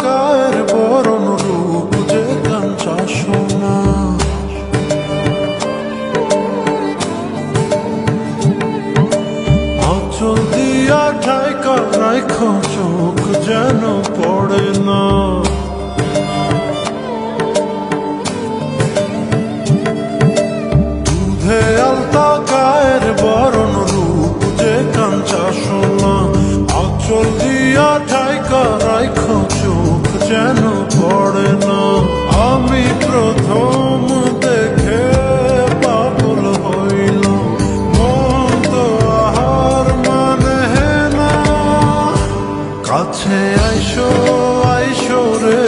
গায়ের বরণ রূপ যে কাঞ্চা সোনা। আঁচল দিয়া ঠাইকা রাইখো চোখ যেন পড়ে না। দুধে আলতা গায়ের বরণ রূপ যে কাঞ্চা সোনা। আঁচল দিয়া ঠাইকা রাইখো চোখ যেন পড়ে না। আমি প্রথম দেখে পাগল হইলাম, মন তো আহার মানে না। কাছে আইসো আইসো রে